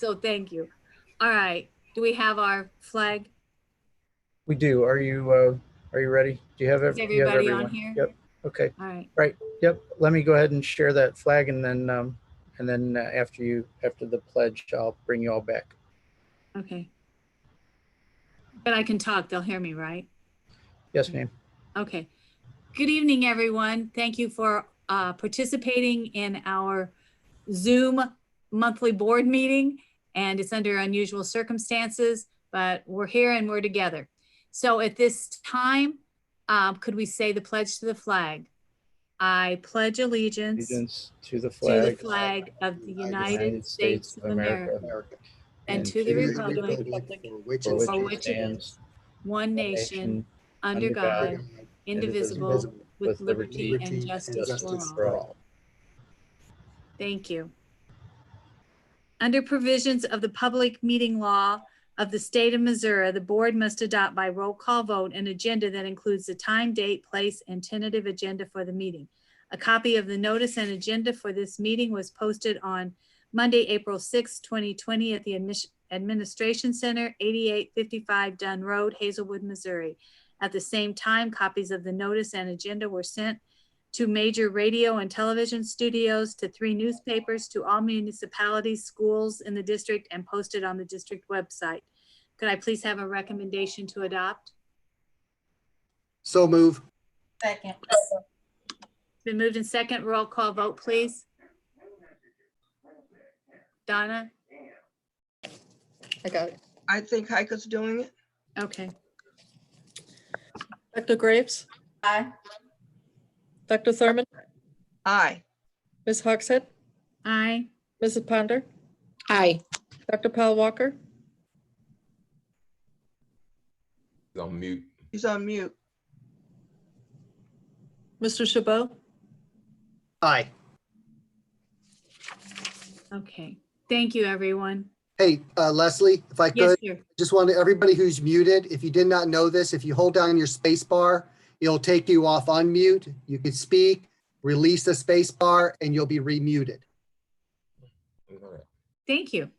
So thank you. All right. Do we have our flag? We do. Are you ready? Do you have, Is you have everybody on everyone? here? Yep. Okay. All right. Right. Yep. Let me go ahead and share that flag, and then after the pledge, I'll bring you all back. Okay. But I can talk. They'll hear me, right? Yes, ma'am. Okay. Good evening, everyone. Thank you for participating in our Zoom monthly board meeting. And it's under unusual circumstances, but we're here and we're together. So at this time, could we say the pledge to the flag? I pledge allegiance to the to the flag flag of the United States of America and to the republic for which for it which it stands, one nation, under God, indivisible, with liberty and justice for all. Thank you. Under provisions of the public meeting law of the state of Missouri, the board must adopt by roll call vote an agenda that includes the time, date, place, and tentative agenda for the meeting. A copy of the notice and agenda for this meeting was posted on Monday, April 6, 2020 at the Administration Center, 8855 Dunn Road, Hazelwood, Missouri. At the same time, copies of the notice and agenda were sent to major radio and television studios, to 3 newspapers, to all municipalities, schools in the district, and posted on the district website. Could I please have a recommendation to adopt? So move. Second. It's been moved in second. Roll call vote, please. Donna? I got it. I think Heike's doing it. Okay. Dr. Graves, Aye. Dr. Thurman, Aye. Ms. Hogshead, Aye. Mrs. Ponder, Aye. Dr. Powell Walker, He's on mute. He's on mute. Mr. Chabot, Aye. Okay. Thank you, everyone. Hey, Leslie, if I Yes, could, sir. just wanted everybody who's muted, if you did not know this, if you hold down your space bar, it'll take you off unmute. You can speak, release the space bar, and you'll be remuted. Thank you.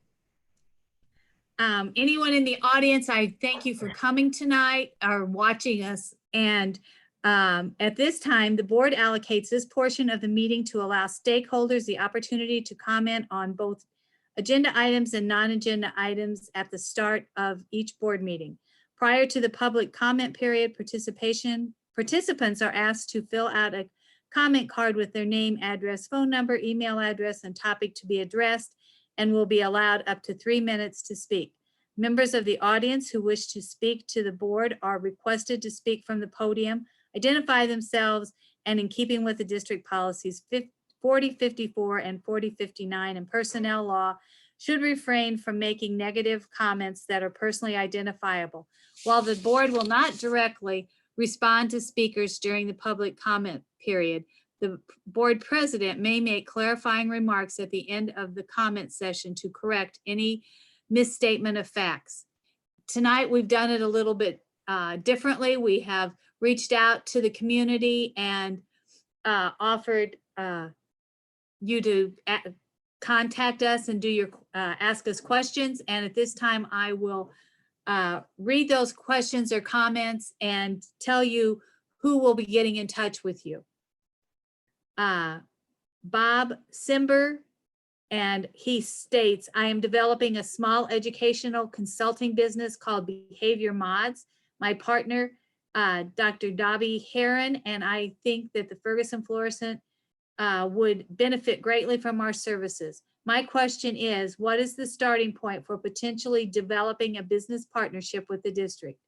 Anyone in the audience, I thank you for coming tonight or watching us. And at this time, the board allocates this portion of the meeting to allow stakeholders the opportunity to comment on both agenda items and non-agenda items at the start of each board meeting. Prior to the public comment period, participants are asked to fill out a comment card with their name, address, phone number, email address, and topic to be addressed, and will be allowed up to 3 minutes to speak. Members of the audience who wish to speak to the board are requested to speak from the podium, identify themselves, and in keeping with the district policies 4054 and 4059 and personnel law, should refrain from making negative comments that are personally identifiable. While the board will not directly respond to speakers during the public comment period, the board president may make clarifying remarks at the end of the comment session to correct any misstatement of facts. Tonight, we've done it a little bit differently. We have reached out to the community and offered you to contact us and do your ask us questions. And at this time, I will read those questions or comments and tell you who will be getting in touch with you. Bob Simber, and he states, I am developing a small educational consulting business called Behavior Mods. My partner, Dr. Dobby Heron, and I think that the Ferguson-Florissant would benefit greatly from our services. My question is, what is the starting point for potentially developing a business partnership with the district?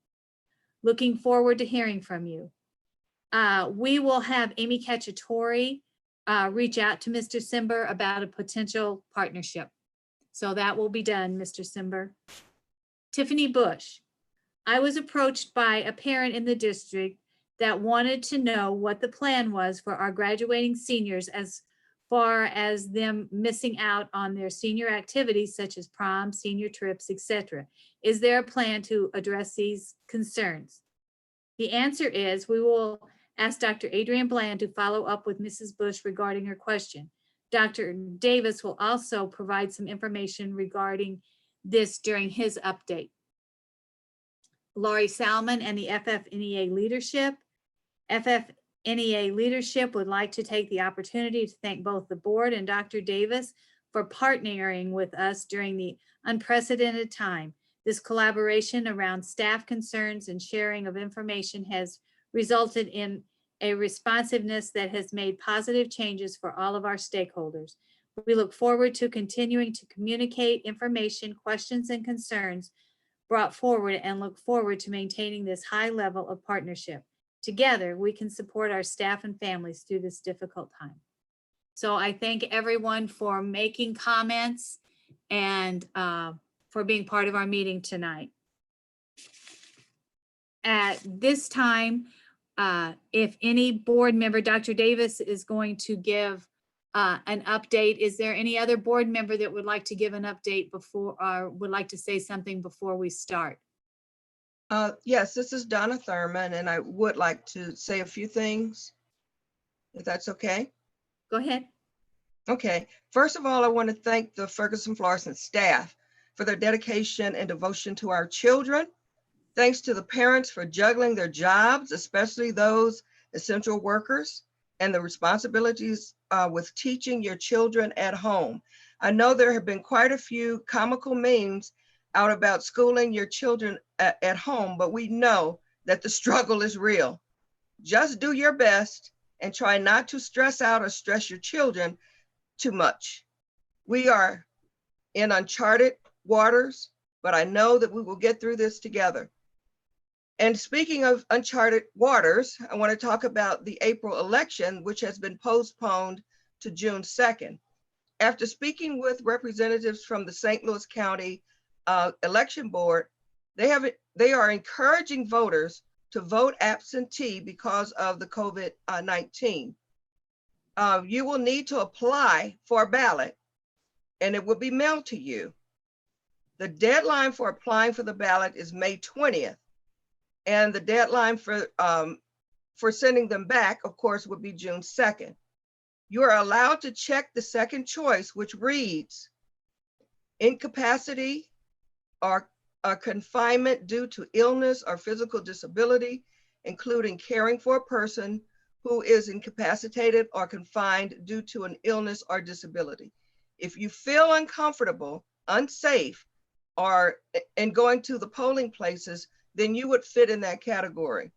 Looking forward to hearing from you. We will have Amy Cacciatore reach out to Mr. Simber about a potential partnership. So that will be done, Mr. Simber. Tiffany Bush. I was approached by a parent in the district that wanted to know what the plan was for our graduating seniors as far as them missing out on their senior activities such as prom, senior trips, etc. Is there a plan to address these concerns? The answer is we will ask Dr. Adrienne Bland to follow up with Mrs. Bush regarding her question. Dr. Davis will also provide some information regarding this during his update. Laurie Salmon and the FFNEA leadership. FFNEA leadership would like to take the opportunity to thank both the board and Dr. Davis for partnering with us during the unprecedented time. This collaboration around staff concerns and sharing of information has resulted in a responsiveness that has made positive changes for all of our stakeholders. We look forward to continuing to communicate information, questions, and concerns brought forward and look forward to maintaining this high level of partnership. Together, we can support our staff and families through this difficult time. So I thank everyone for making comments and for being part of our meeting tonight. At this time, if any board member, Dr. Davis is going to give an update. Is there any other board member that would like to give an update before, or would like to say something before we start? Yes, this is Donna Thurman, and I would like to say a few things, if that's okay. Go ahead. Okay, first of all, I want to thank the Ferguson-Florissant staff for their dedication and devotion to our children. Thanks to the parents for juggling their jobs, especially those essential workers, and the responsibilities with teaching your children at home. I know there have been quite a few comical memes out about schooling your children at home, but we know that the struggle is real. Just do your best and try not to stress out or stress your children too much. We are in uncharted waters, but I know that we will get through this together. And speaking of uncharted waters, I want to talk about the April election, which has been postponed to June 2nd. After speaking with representatives from the St. Louis County Election Board, they are encouraging voters to vote absentee because of the COVID-19. You will need to apply for a ballot, and it will be mailed to you. The deadline for applying for the ballot is May 20th. And the deadline for sending them back, of course, would be June 2nd. You are allowed to check the second choice, which reads incapacity or confinement due to illness or physical disability, including caring for a person who is incapacitated or confined due to an illness or disability. If you feel uncomfortable, unsafe, and going to the polling places, then you would fit in that category.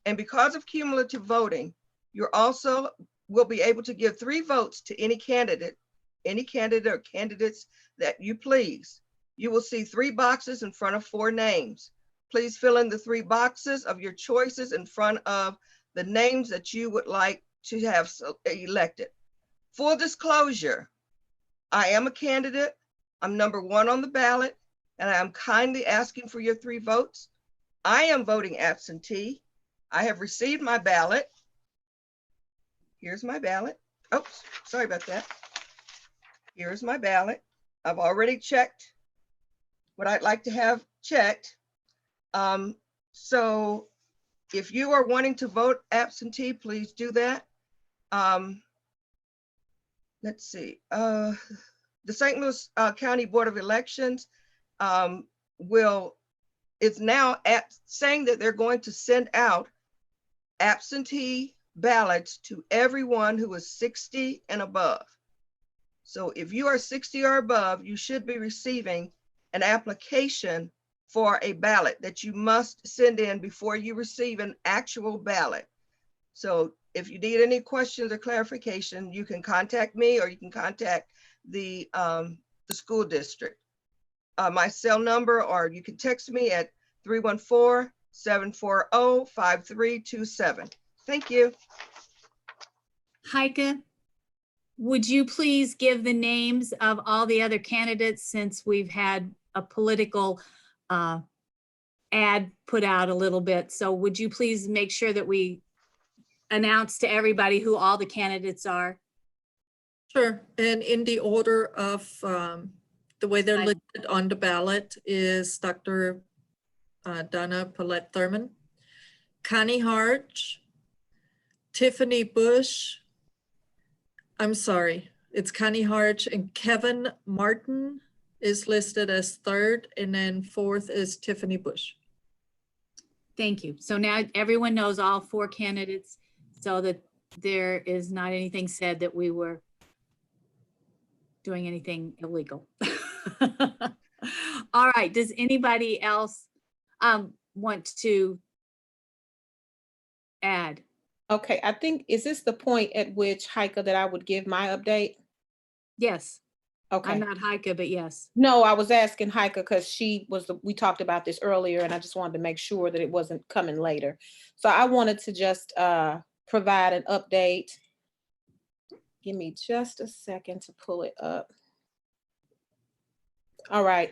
And because of cumulative voting, you're also will be able to give 3 votes to any candidate or candidates that you please. You will see 3 boxes in front of 4 names. Please fill in the 3 boxes of your choices in front of the names that you would like to have elected. Full disclosure, I am a candidate. I'm number 1 on the ballot, and I am kindly asking for your 3 votes. I am voting absentee. I have received my ballot. Here's my ballot. Oops, sorry about that. Here's my ballot. I've already checked what I'd like to have checked. So if you are wanting to vote absentee, please do that. Let's see. The St. Louis County Board of Elections is now saying that they're going to send out absentee ballots to everyone who is 60 and above. So if you are 60 or above, you should be receiving an application for a ballot that you must send in before you receive an actual ballot. So if you need any questions or clarification, you can contact me or you can contact the school district. My cell number, or you can text me at 314-740-5327. Thank you. Heike, would you please give the names of all the other candidates, since we've had a political ad put out a little bit? So would you please make sure that we announce to everybody who all the candidates are? Sure. And in the order of the way they're listed on the ballot is Dr. Donna Paulette Thurman, Connie Hart, Tiffany Bush. I'm sorry. it's Connie Harch, and Kevin Martin is listed as third, and then fourth is Tiffany Bush. Thank you. So now everyone knows all 4 candidates, so that there is not anything said that we were doing anything illegal. All right, does anybody else want to add? Okay, I think, is this the point at which, Heike, that I would give my update? Yes, I'm Okay. not Heike, but yes. No, I was asking Heike because we talked about this earlier, and I just wanted to make sure that it wasn't coming later. So I wanted to just provide an update. Give me just a second to pull it up. All right.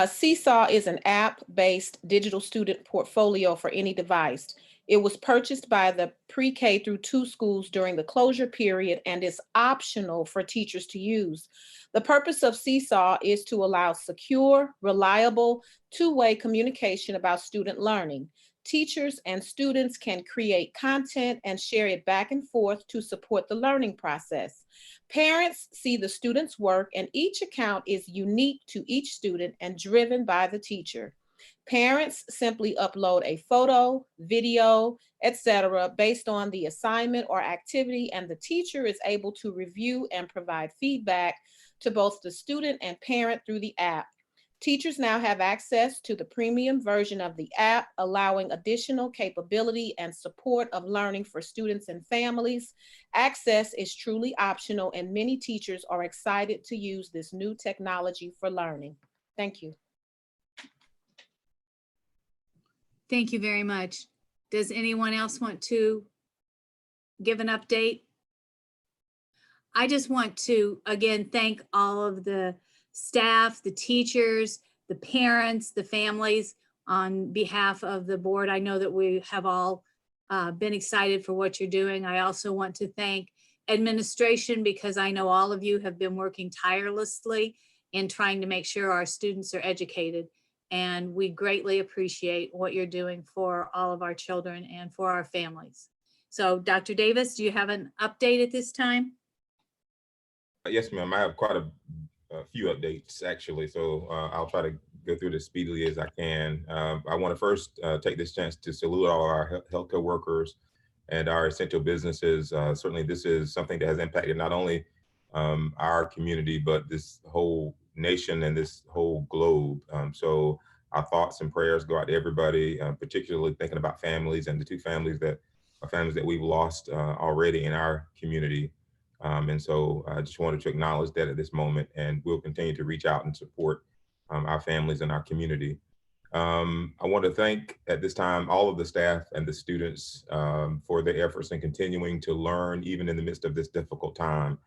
Seesaw is an app-based digital student portfolio for any device. It was purchased by the pre-K through 2 schools during the closure period and is optional for teachers to use. The purpose of Seesaw is to allow secure, reliable, two-way communication about student learning. Teachers and students can create content and share it back and forth to support the learning process. Parents see the student's work, and each account is unique to each student and driven by the teacher. Parents simply upload a photo, video, etc., based on the assignment or activity, and the teacher is able to review and provide feedback to both the student and parent through the app. Teachers now have access to the premium version of the app, allowing additional capability and support of learning for students and families. Access is truly optional, and many teachers are excited to use this new technology for learning. Thank you. Thank you very much. Does anyone else want to give an update? I just want to, again, thank all of the staff, the teachers, the parents, the families on behalf of the board. I know that we have all been excited for what you're doing. I also want to thank administration, because I know all of you have been working tirelessly in trying to make sure our students are educated. And we greatly appreciate what you're doing for all of our children and for our families. So Dr. Davis, do you have an update at this time? Yes, ma'am. I have quite a few updates actually, so I'll try to go through this speedily as I can. I want to first take this chance to salute all our healthcare workers and our essential businesses. Certainly this is something that has impacted not only our community, but this whole nation and this whole globe. So our thoughts and prayers go out to everybody, particularly thinking about families and the 2 families that we've lost already in our community. And so I just wanted to acknowledge that at this moment, and we'll continue to reach out and support our families and our community. I want to thank at this time all of the staff and the students for their efforts in continuing to learn even in the midst of this difficult time.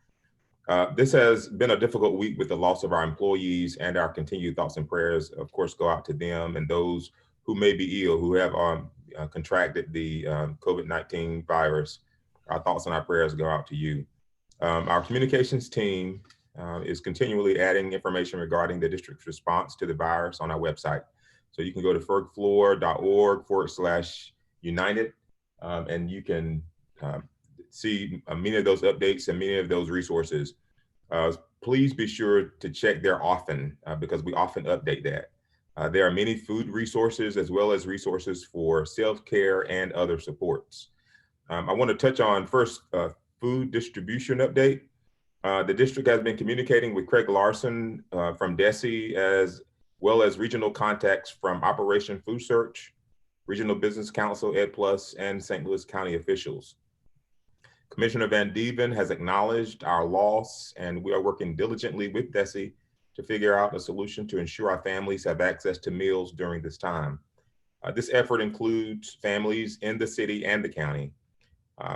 This has been a difficult week with the loss of our employees, and our continued thoughts and prayers, of course, go out to them and those who may be ill, who have contracted the COVID-19 virus. Our thoughts and our prayers go out to you. Our communications team is continually adding information regarding the district's response to the virus on our website. So you can go to fergflor.org/united, and you can see many of those updates and many of those resources. Please be sure to check there often because we often update that. There are many food resources as well as resources for self-care and other supports. I want to touch on first food distribution update. The district has been communicating with Craig Larson from DESE, as well as regional contacts from Operation Food Search, Regional Business Council, EdPlus, and St. Louis County officials. Commissioner Van Dieven has acknowledged our loss, and we are working diligently with DESE to figure out a solution to ensure our families have access to meals during this time. This effort includes families in the city and the county.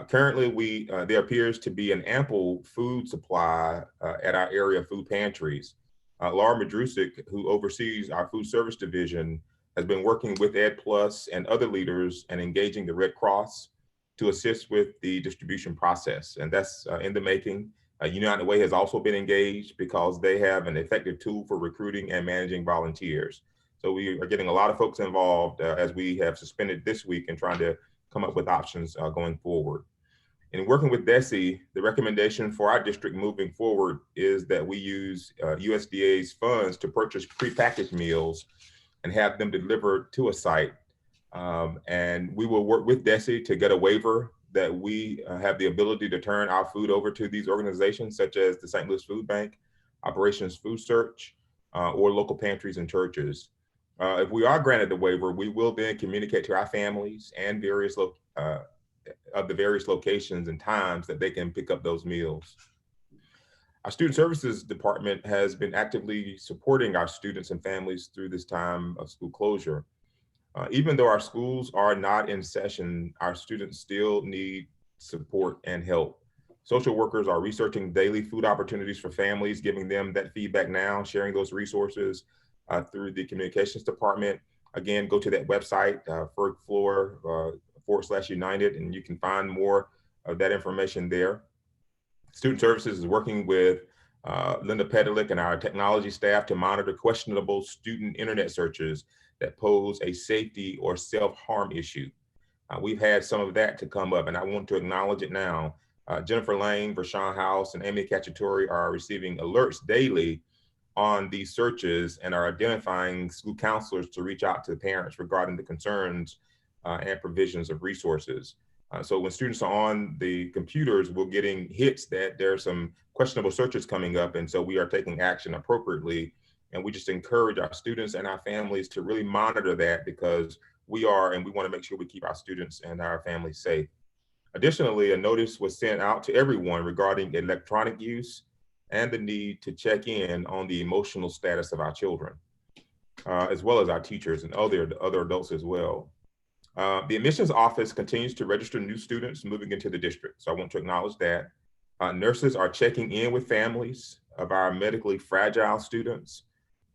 Currently, there appears to be an ample food supply at our area food pantries. Laura Madrusik, who oversees our food service division, has been working with EdPlus and other leaders and engaging the Red Cross to assist with the distribution process. And that's in the making. United Way has also been engaged because they have an effective tool for recruiting and managing volunteers. So we are getting a lot of folks involved as we have suspended this week and trying to come up with options going forward. In working with DESE, the recommendation for our district moving forward is that we use USDA's funds to purchase prepackaged meals and have them delivered to a site. And we will work with DESE to get a waiver that we have the ability to turn our food over to these organizations, such as the St. Louis Food Bank, Operations Food Search, or local pantries and churches. If we are granted the waiver, we will then communicate to our families and various of the various locations and times that they can pick up those meals. Our Student Services Department has been actively supporting our students and families through this time of school closure. Even though our schools are not in session, our students still need support and help. Social workers are researching daily food opportunities for families, giving them that feedback now, sharing those resources through the communications department. Again, go to that website, FFSD.org/United, and you can find more of that information there. Student Services is working with Linda Pedelick and our technology staff to monitor questionable student internet searches that pose a safety or self-harm issue. We've had some of that to come up, and I want to acknowledge it now. Jennifer Lane, Vershawn House, and Amy Cacciatore are receiving alerts daily on these searches and are identifying school counselors to reach out to the parents regarding the concerns and provisions of resources. So when students are on the computers, we're getting hits that there are some questionable searches coming up, and so we are taking action appropriately. And we just encourage our students and our families to really monitor that, because we want to make sure we keep our students and our families safe. Additionally, a notice was sent out to everyone regarding electronic use and the need to check in on the emotional status of our children, as well as our teachers and other adults as well. The admissions office continues to register new students moving into the district, so I want to acknowledge that. Nurses are checking in with families of our medically fragile students.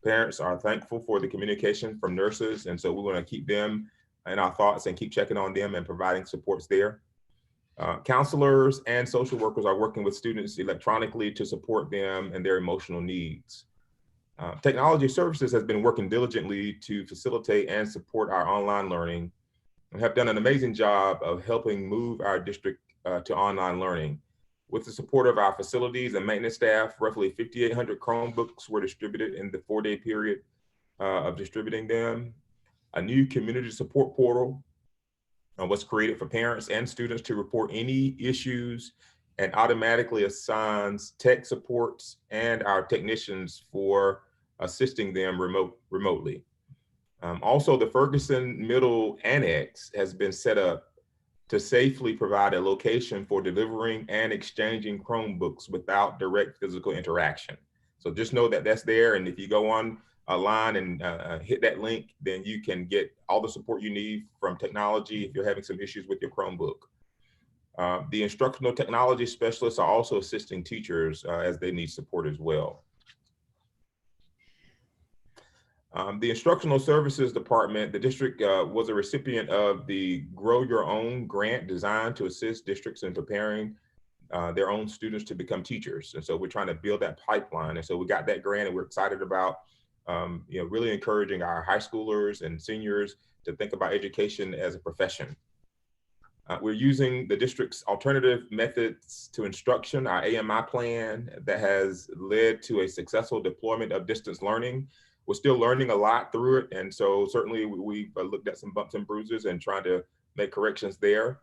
Parents are thankful for the communication from nurses, and so we want to keep them in our thoughts and keep checking on them and providing supports there. Counselors and social workers are working with students electronically to support them and their emotional needs. Technology Services has been working diligently to facilitate and support our online learning and have done an amazing job of helping move our district to online learning. With the support of our facilities and maintenance staff, roughly 5,800 Chromebooks were distributed in the 4-day period of distributing them. A new community support portal was created for parents and students to report any issues and automatically assigns tech supports and our technicians for assisting them remotely. Also, the Ferguson Middle Annex has been set up to safely provide a location for delivering and exchanging Chromebooks without direct physical interaction. So just know that that's there, and if you go online and hit that link, then you can get all the support you need from technology if you're having some issues with your Chromebook. The instructional technology specialists are also assisting teachers as they need support as well. The Instructional Services Department, the district was a recipient of the Grow Your Own grant designed to assist districts in preparing their own students to become teachers. And so we're trying to build that pipeline. And so we got that grant, and we're excited about really encouraging our high schoolers and seniors to think about education as a profession. We're using the district's alternative methods to instruction, our AMI plan that has led to a successful deployment of distance learning. We're still learning a lot through it. And so certainly we've looked at some bumps and bruises and trying to make corrections there.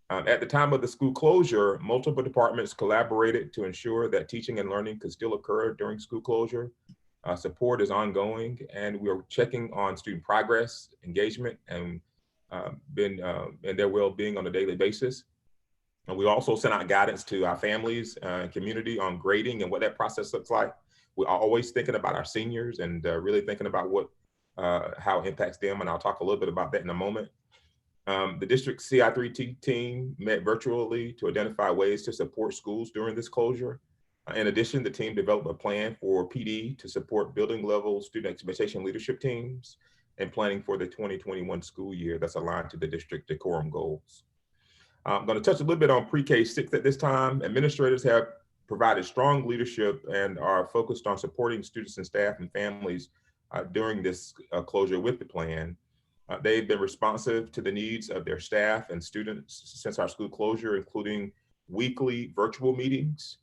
At the time of the school closure, multiple departments collaborated to ensure that teaching and learning could still occur during school closure. Support is ongoing, and we're checking on student progress, engagement, and their well-being on a daily basis. And we also sent out guidance to our families and community on grading and what that process looks like. We're always thinking about our seniors and really thinking about how it impacts them, and I'll talk a little bit about that in a moment. The district CI3T team met virtually to identify ways to support schools during this closure. In addition, the team developed a plan for PD to support building level student expectation leadership teams and planning for the 2021 school year that's aligned to the district decorum goals. I'm going to touch a little bit on pre-K 6 at this time. Administrators have provided strong leadership and are focused on supporting students and staff and families during this closure with the plan. They've been responsive to the needs of their staff and students since our school closure, including weekly virtual meetings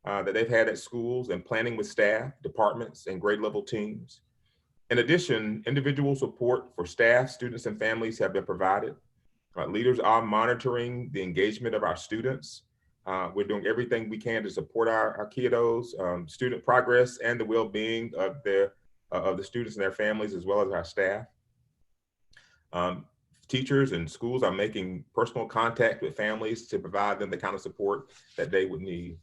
that they've had at schools and planning with staff, departments, and grade level teams. In addition, individual support for staff, students, and families have been provided. Leaders are monitoring the engagement of our students. We're doing everything we can to support our kiddos, student progress, and the well-being of the students and their families, as well as our staff. Teachers and schools are making personal contact with families to provide them the kind of support that they would need.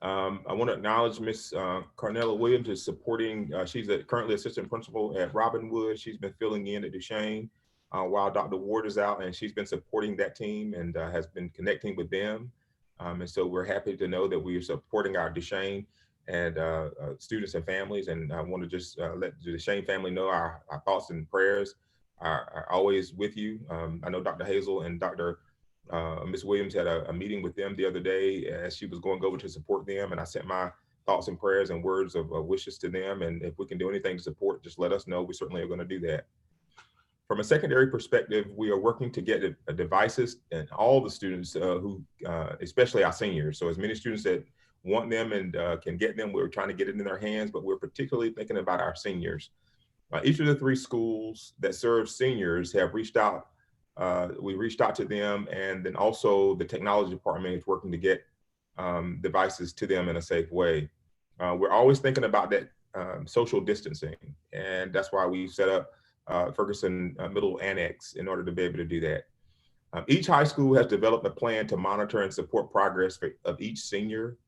I want to acknowledge Ms. Carnella Williams is supporting, she's currently assistant principal at Robinwood. She's been filling in at Duchesne while Dr. Ward is out, and she's been supporting that team and has been connecting with them. And so we're happy to know that we are supporting our Duchesne and students and families. And I want to just let the Duchesne family know our thoughts and prayers are always with you. I know Dr. Hazel and Dr. Ms. Williams had a meeting with them the other day as she was going over to support them. And I sent my thoughts and prayers and words of wishes to them. And if we can do anything to support, just let us know. We certainly are going to do that. From a secondary perspective, we are working to get devices and all the students who, especially our seniors. So as many students that want them and can get them, we're trying to get it in their hands, but we're particularly thinking about our seniors. Each of the 3 schools that serve seniors have reached out. We reached out to them, and then also the technology department is working to get devices to them in a safe way. We're always thinking about that social distancing, and that's why we set up Ferguson Middle Annex in order to be able to do that. Each high school has developed a plan to monitor and support progress of each senior,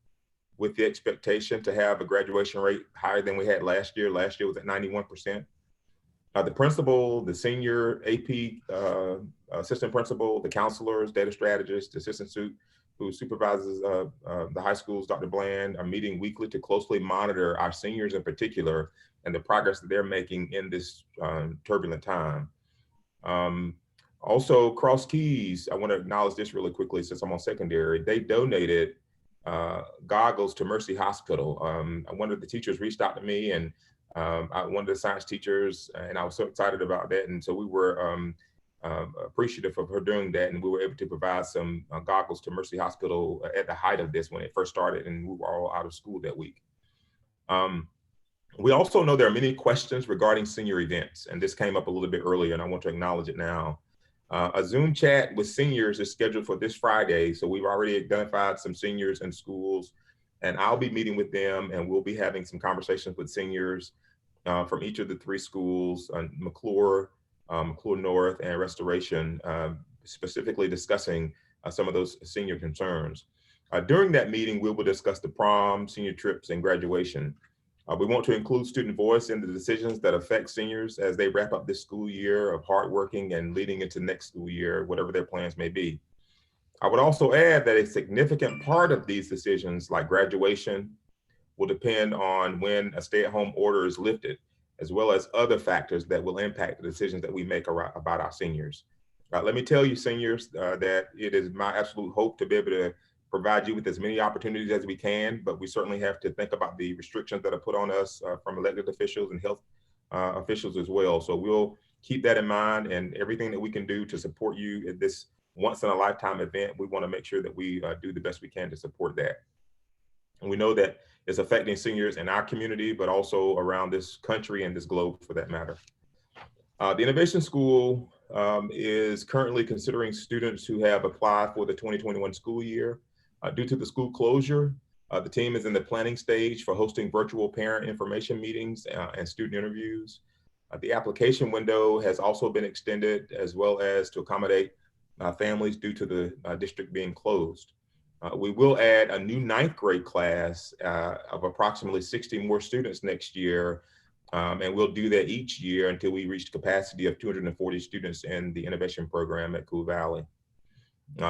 with the expectation to have a graduation rate higher than we had last year. Last year was at 91%. The principal, the senior AP assistant principal, the counselors, data strategists, the assistant who supervises the high schools, Dr. Bland, are meeting weekly to closely monitor our seniors in particular and the progress that they're making in this turbulent time. Also, Cross Keys, I want to acknowledge this really quickly since I'm on secondary. They donated goggles to Mercy Hospital. One of the teachers reached out to me, and one of the science teachers, and I was so excited about that. And so we were appreciative of her doing that. And we were able to provide some goggles to Mercy Hospital at the height of this when it first started, and we were all out of school that week. We also know there are many questions regarding senior events, and this came up a little bit earlier, and I want to acknowledge it now. A Zoom chat with seniors is scheduled for this Friday. So we've already identified some seniors in schools, and I'll be meeting with them, and we'll be having some conversations with seniors from each of the 3 schools, McClure, McClure North, and Restoration, specifically discussing some of those senior concerns. During that meeting, we will discuss the prom, senior trips, and graduation. We want to include student voice in the decisions that affect seniors as they wrap up this school year of hard working and leading into next school year, whatever their plans may be. I would also add that a significant part of these decisions, like graduation, will depend on when a stay-at-home order is lifted, as well as other factors that will impact the decisions that we make about our seniors. Let me tell you, seniors, that it is my absolute hope to be able to provide you with as many opportunities as we can, but we certainly have to think about the restrictions that are put on us from elected officials and health officials as well. So we'll keep that in mind, and everything that we can do to support you at this once in a lifetime event, we want to make sure that we do the best we can to support that. And we know that it's affecting seniors in our community, but also around this country and this globe for that matter. The Innovation School is currently considering students who have applied for the 2021 school year. Due to the school closure, the team is in the planning stage for hosting virtual parent information meetings and student interviews. The application window has also been extended, as well as to accommodate families due to the district being closed. We will add a new 9th grade class of approximately 60 more students next year, and we'll do that each year until we reach the capacity of 240 students in the innovation program at Cool Valley.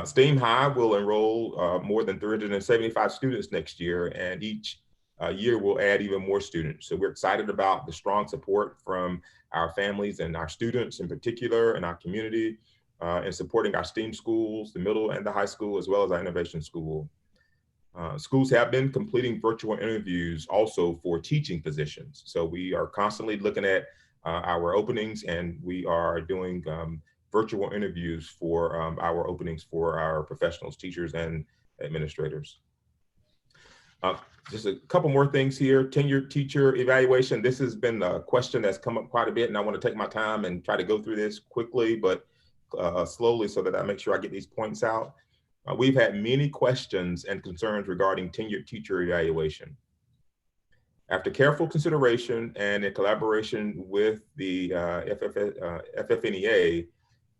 STEAM High will enroll more than 375 students next year, and each year we'll add even more students. So we're excited about the strong support from our families and our students in particular, and our community in supporting our STEAM schools, the middle and the high school, as well as our innovation school. Schools have been completing virtual interviews also for teaching positions. So we are constantly looking at our openings, and we are doing virtual interviews for our openings for our professionals, teachers, and administrators. Just a couple more things here. Tenured teacher evaluation. This has been a question that's come up quite a bit, and I want to take my time and try to go through this quickly, but slowly so that I make sure I get these points out. We've had many questions and concerns regarding tenured teacher evaluation. After careful consideration and in collaboration with the FFNEA,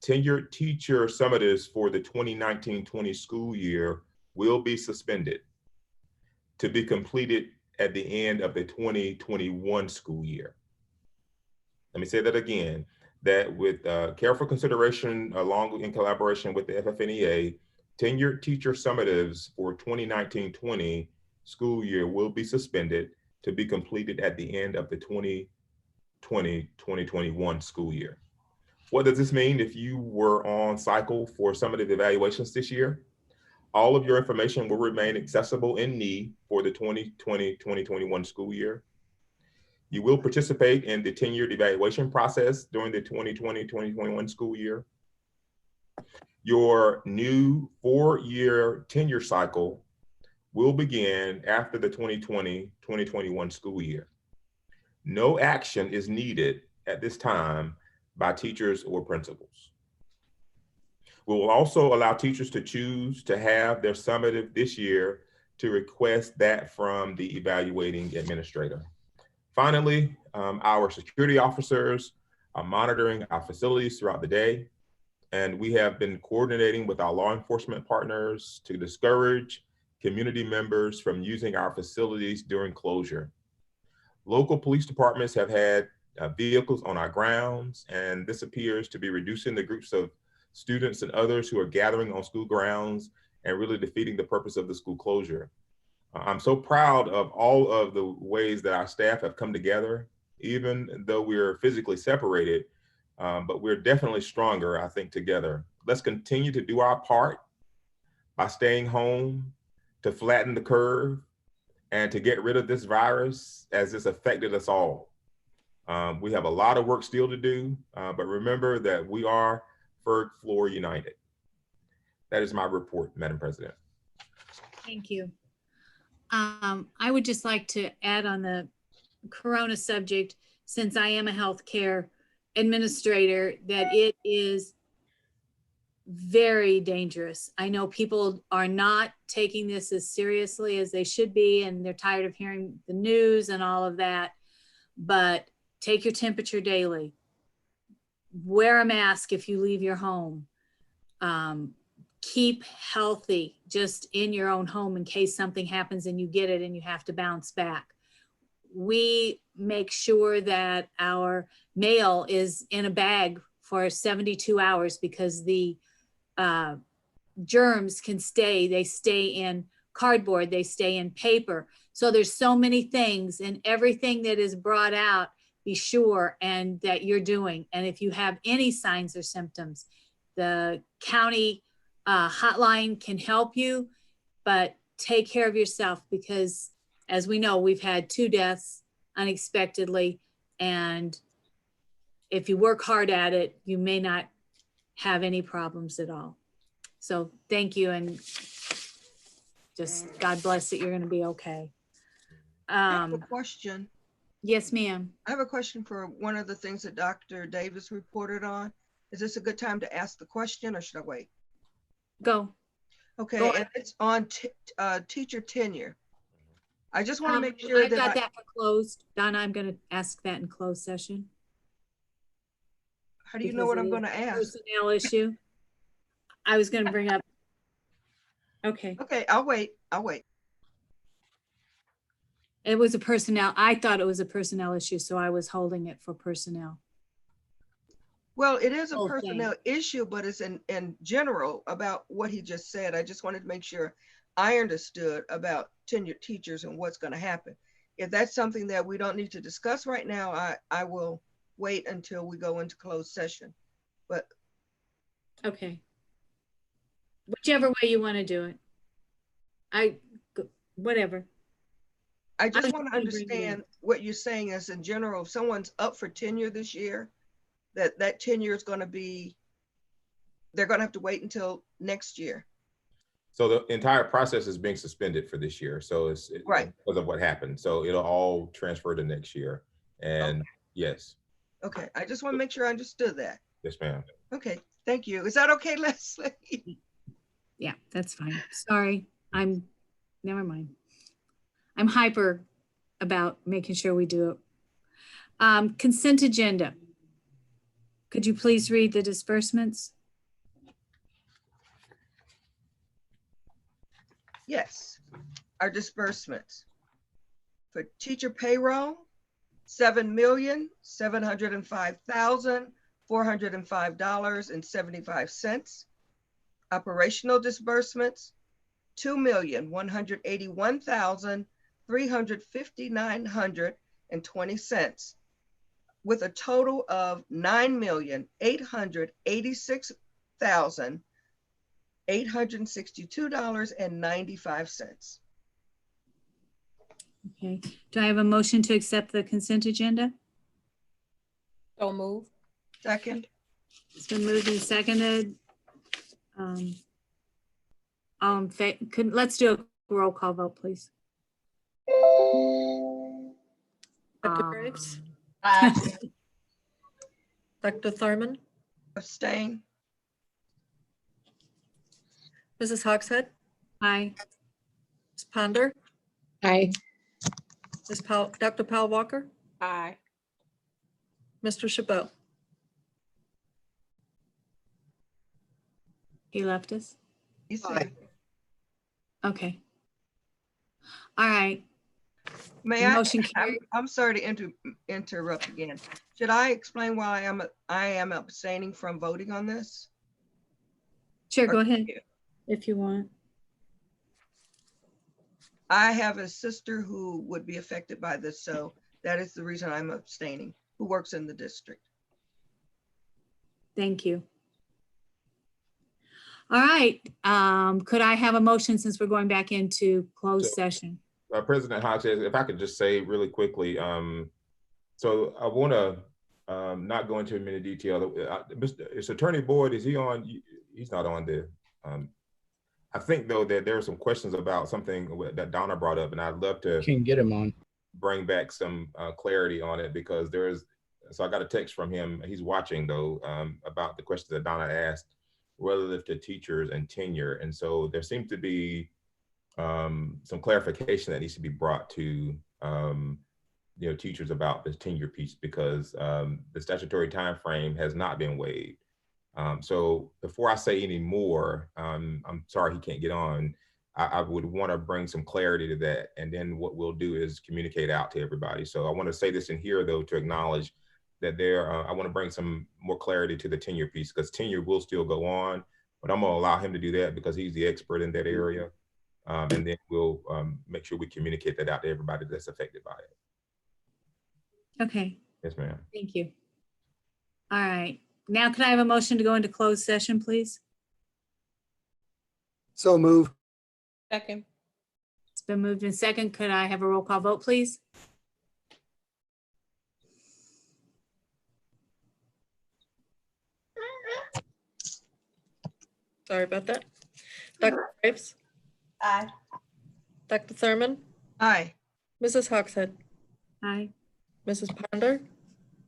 tenured teacher summatives for the 2019-20 school year will be suspended to be completed at the end of the 2021 school year. Let me say that again, that with careful consideration along in collaboration with the FFNEA, tenured teacher summatives for 2019-20 school year will be suspended to be completed at the end of the 2020-2021 school year. What does this mean if you were on cycle for summative evaluations this year? All of your information will remain accessible in need for the 2020-2021 school year. You will participate in the tenured evaluation process during the 2020-2021 school year. Your new 4-year tenure cycle will begin after the 2020-2021 school year. No action is needed at this time by teachers or principals. We will also allow teachers to choose to have their summative this year to request that from the evaluating administrator. Finally, our security officers are monitoring our facilities throughout the day, and we have been coordinating with our law enforcement partners to discourage community members from using our facilities during closure. Local police departments have had vehicles on our grounds, and this appears to be reducing the groups of students and others who are gathering on school grounds and really defeating the purpose of the school closure. I'm so proud of all of the ways that our staff have come together, even though we're physically separated, but we're definitely stronger, I think, together. Let's continue to do our part by staying home, to flatten the curve, and to get rid of this virus as it's affected us all. We have a lot of work still to do, but remember that we are Ferg-Flor United. That is my report, Madam President. Thank you. I would just like to add on the corona subject, since I am a healthcare administrator, that it is very dangerous. I know people are not taking this as seriously as they should be, and they're tired of hearing the news and all of that, but take your temperature daily. Wear a mask if you leave your home. Keep healthy just in your own home in case something happens and you get it and you have to bounce back. We make sure that our mail is in a bag for 72 hours because the germs can stay. They stay in cardboard, they stay in paper. So there's so many things, and everything that is brought out, be sure and that you're doing. And if you have any signs or symptoms, the county hotline can help you, but take care of yourself, because as we know, we've had 2 deaths unexpectedly, and if you work hard at it, you may not have any problems at all. So thank you, and just God bless that you're going to be okay. I have a question. Yes, ma'am. I have a question for one of the things that Dr. Davis reported on. Is this a good time to ask the question, or should I wait? Go. Okay, Go and it's on teacher tenure. I just want to make sure I that got that for closed. Donna, I'm going to ask that in closed session. How do you know what I'm going to ask? Personnel issue. I was going to bring up. Okay. Okay, I'll wait. I'll wait. It was a personnel. I thought it was a personnel issue, so I was holding it for personnel. Well, it is a Okay. personnel issue, but it's in general about what he just said. I just wanted to make sure I understood about tenured teachers and what's going to happen. If that's something that we don't need to discuss right now, I will wait until we go into closed session. But Okay. Whichever way you want to do it. Whatever. I just was want to gonna bring it understand what you're saying is, in general, if someone's up for tenure this year, that tenure is going to be, they're going to have to wait until next year. So the entire process is being suspended for this year. So Right. because of what happened. So it'll all transfer to next year. And yes, Okay, I just want to make sure I understood that. yes, ma'am. Okay, thank you. Is that okay, Leslie? Yeah, that's fine. Sorry, never mind. I'm hyper about making sure we do it. Consent agenda. Could you please read the disbursements? Yes, our disbursements. For teacher payroll, $7,705,405.75. Operational disbursements, $2,181,359.20, with a total of $9,886,862.95. Okay, do I have a motion to accept the consent agenda? So move. Second, It's been moved and seconded. Let's do a roll call vote, please. Dr. Graves, Aye. Dr. Thurman, abstain. Mrs. Hogshead, Aye. Ms. Ponder, Aye. Dr. Powell Walker, Aye. Mr. Chabot. He left us? You see. Aye. Okay. All right. May I? Motion carried. I'm sorry to interrupt again. Should I explain why I am abstaining from voting on this? Sure, go Or- ahead if you want. I have a sister who would be affected by this, so that is the reason I'm abstaining, who works in the district. Thank you. All right. Could I have a motion since we're going back into closed session? President Hodges, if I could just say really quickly, so I want to not go into many detail. It's Attorney Boyd, is he on? He's not on there. I think though that there are some questions about something that Donna brought up, and I'd love to Can get him on. bring back some clarity on it, because so I got a text from him, he's watching though, about the questions that Donna asked relative to teachers and tenure. And so there seems to be some clarification that needs to be brought to teachers about the tenure piece, because the statutory time frame has not been waived. So before I say any more, I'm sorry he can't get on. I would want to bring some clarity to that, and then what we'll do is communicate out to everybody. So I want to say this in here though to acknowledge that I want to bring some more clarity to the tenure piece, because tenure will still go on, but I'm going to allow him to do that because he's the expert in that area. And then we'll make sure we communicate that out to everybody that's affected by it. Okay, Yes, ma'am. thank you. All right. Now, could I have a motion to go into closed session, please? So move. Second. It's been moved in second. Could I have a roll call vote, please? Sorry about that. Dr. Graves, Aye. Dr. Thurman, Aye. Mrs. Hogshead, Aye. Mrs. Ponder,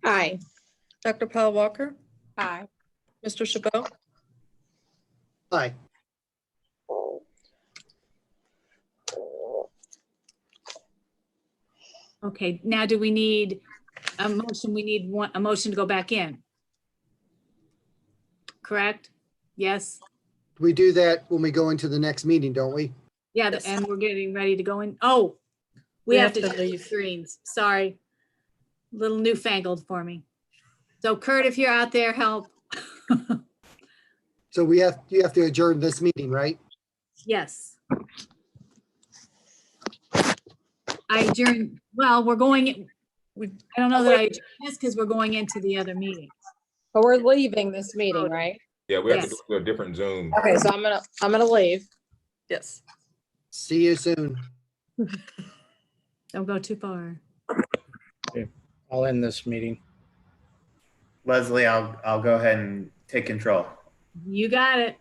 Aye. Dr. Powell Walker, Aye. Mr. Chabot. Aye. Okay, now do we need a motion? We need a motion to go back in. Correct? Yes? We do that when we go into the next meeting, don't we? Yeah, Yes. and we're getting ready to go in. Oh, we have to share the screens. Sorry. Little newfangled for me. So Kurt, if you're out there, help. So you have to adjourn this meeting, right? Yes. I adjourn, well, we're going, I don't know that I adjourn this because we're going into the other meeting. But we're leaving this meeting, right? Yeah, we have Yes. to do a different Zoom. Okay, so I'm gonna leave. Yes. See you soon. Don't go too far. I'll end this meeting. Leslie, I'll go ahead and take control. You got it.